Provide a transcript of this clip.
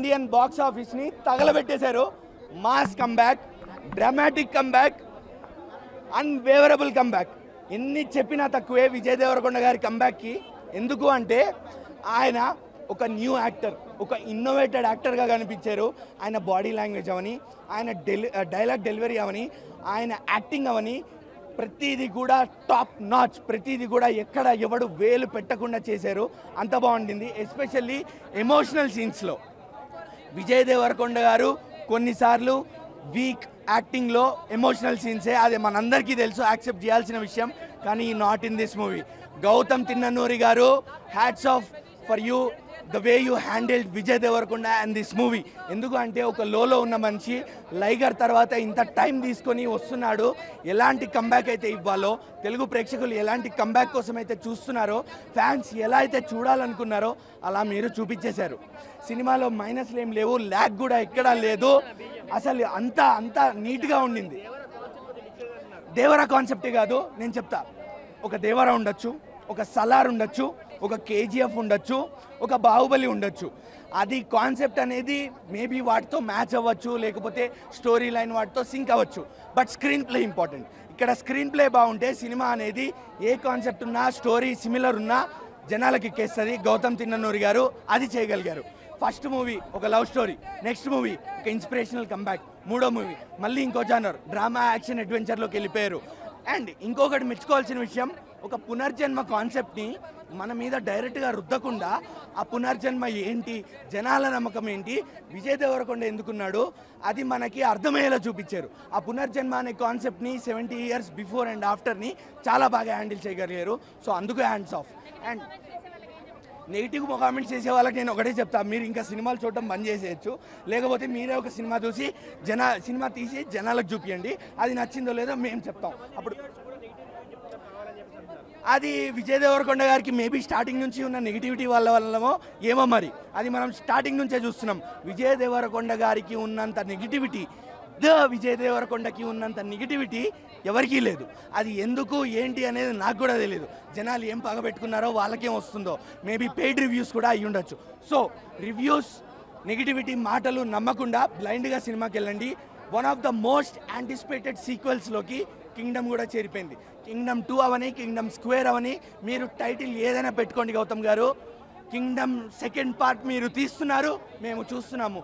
Indian box ఆఫీస్ని తగలబెట్టేశారు. Mass comeback, dramatic comeback, unwaverable comeback. ఎన్ని చెప్పినా తక్కువే విజయ్ దేవరకొండ గారి కంబ్యాక్కి. ఎందుకు అంటే ఆయన ఒక న్యూ యాక్టర్, ఒక ఇన్నోవేటెడ్ యాక్టర్గా కనిపించారు. ఆయన బాడీ లాంగ్వేజ్ అవని, ఆయన డైలాగ్ డెలివరీ అవని, ఆయన యాక్టింగ్ అవని, ప్రతిదీ కూడా టాప్ నాచ్. ప్రతిదీ కూడా ఎక్కడ ఎవడు వేలు పెట్టకుండా చేశారు. అంత బాగుండింది. ఎస్పెషల్లీ ఎమోషనల్ సీన్స్లో విజయ్ దేవరకొండ గారు కొన్నిసార్లు వీక్ యాక్టింగ్లో ఎమోషనల్ సీన్సే, అది మనందరికీ తెలుసు, యాక్సెప్ట్ చేయాల్సిన విషయం. కానీ not in this movie. Gautam Tinnanuri గారు, hats off for you, the way you handled Vijay Deverakonda and this movie. ఎందుకు అంటే ఒక లోలో ఉన్న మనిషి లైగర్ తర్వాత ఇంత టైం తీసుకొని వస్తున్నాడు. ఎలాంటి కంబ్యాక్ అయితే ఇవ్వాలో, తెలుగు ప్రేక్షకులు ఎలాంటి కంబ్యాక్ కోసం అయితే చూస్తున్నారో, ఫ్యాన్స్ ఎలా అయితే చూడాలనుకున్నారో అలా మీరు చూపించేశారు. సినిమాలో మైనస్లు ఏం లేవు, ల్యాగ్ కూడా ఎక్కడా లేదు. అసలు అంతా నీట్గా ఉండింది. దేవరా కాన్సెప్టే కాదు, నేను చెప్తా. ఒక దేవరా ఉండొచ్చు, ఒక సలార్ ఉండొచ్చు, ఒక కేజీఎఫ్ ఉండొచ్చు, ఒక బాహుబలి ఉండొచ్చు. అది కాన్సెప్ట్ అనేది మేబీ వాటితో మ్యాచ్ అవ్వచ్చు, లేకపోతే స్టోరీ లైన్ వాటితో సింక్ అవ్వచ్చు. But screen play important. ఇక్కడ స్క్రీన్ ప్లే బాగుంటే సినిమా అనేది ఏ కాన్సెప్ట్ ఉన్నా, స్టోరీ సిమిలర్ ఉన్నా జనాలకి ఎక్కేస్తుంది. గౌతమ్ తిన్ననూరి గారు అది చేయగలిగారు. ఫస్ట్ మూవీ ఒక లవ్ స్టోరీ, నెక్స్ట్ మూవీ ఒక ఇన్స్పిరేషనల్ కంబ్యాక్, మూడో మూవీ మళ్ళీ ఇంకో జానర్ డ్రామా యాక్షన్ అడ్వెంచర్లోకి వెళ్ళిపోయారు. అండ్ ఇంకొకటి మెచ్చుకోవాల్సిన విషయం, ఒక పునర్జన్మ కాన్సెప్ట్ని మన మీద డైరెక్ట్గా రుద్దకుండా ఆ పునర్జన్మ ఏంటి, జనాల నమ్మకం ఏంటి, విజయ్ దేవరకొండ ఎందుకున్నాడు, అది మనకి అర్థమయ్యేలా చూపించారు. ఆ పునర్జన్మ అనే కాన్సెప్ట్ని 70 years బిఫోర్ అండ్ ఆఫ్టర్ని చాలా బాగా హ్యాండిల్ చేయగలిగారు. సో అందుకు hands of. And negative comments చేసే వాళ్ళకి నేను ఒకటే చెప్తాను, మీరు ఇంకా సినిమాలు చూడటం బంద్ చేసేయచ్చు. లేకపోతే మీరే ఒక సినిమా చూసి సినిమా తీసి జనాలకు చూపించండి. అది నచ్చిందో లేదో మేము చెప్తాం. అప్పుడు అది విజయ్ దేవరకొండ గారికి మేబీ స్టార్టింగ్ నుంచి ఉన్న నెగిటివిటీ వల్లమో ఏమో మరి, అది మనం స్టార్టింగ్ నుంచే చూస్తున్నాం. విజయ్ దేవరకొండ గారికి ఉన్నంత నెగిటివిటీ, విజయ్ దేవరకొండకి ఉన్నంత నెగిటివిటీ ఎవరికీ లేదు. అది ఎందుకు ఏంటి అనేది నాకు కూడా తెలియదు. జనాలు ఏం పగబెట్టుకున్నారో వాళ్ళకేం వస్తుందో, మేబీ పెయిడ్ రివ్యూస్ కూడా అయ్యి ఉండొచ్చు. సో రివ్యూస్, నెగిటివిటీ మాటలు నమ్మకుండా బ్లైండ్గా సినిమాకి వెళ్ళండి. One of the most anticipated సీక్వెల్స్లోకి కింగ్డమ్ కూడా చేరిపోయింది. కింగ్డమ్ 2 అవని, కింగ్డమ్ స్క్వేర్ అవని, మీరు టైటిల్ ఏదైనా పెట్టుకోండి. గౌతమ్ గారు, కింగ్డమ్ సెకండ్ పార్ట్ మీరు తీస్తున్నారు, మేము చూస్తున్నాము.